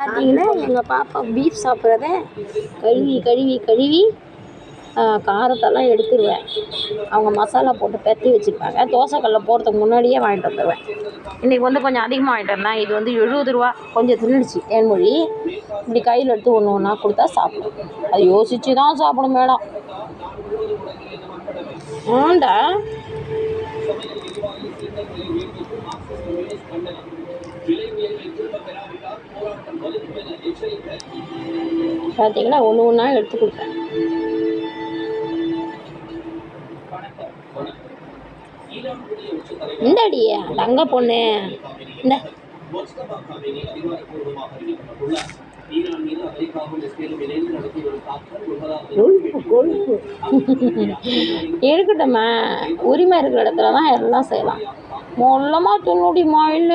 பார்த்தீங்கன்னா எங்கள் பாப்பா பீஃப் சாப்பிட்றத கழுவி காரத்தெல்லாம் எடுத்துருவேன். அவங்க மசாலா போட்டு பெரட்டி வச்சுருப்பாங்க. தோசைக்கல்ல போடுறதுக்கு முன்னாடியே வாங்கிட்டு வந்துடுவேன். இன்றைக்கி கொஞ்சம் அதிகமாக வாங்கிட்டு வந்தேன். இது 70 ரூபா. கொஞ்சம் தின்னுடுச்சு தேன்மொழி. இப்படி கையில் எடுத்து ஒன்று ஒன்றா கொடுத்தா சாப்பிடும். அது யோசித்து தான் சாப்பிடும் மேடம். ஆண்டா பார்த்தீங்கன்னா ஒன்று ஒன்றா எடுத்து கொடுப்பேன். இந்தாடி தங்க பொண்ணு இந்த இருக்கட்டும்மா, உரிமை இருக்கிற இடத்துல தான் எல்லாம் செய்யலாம். மொல்லமாக துண்ணுடி மயில்.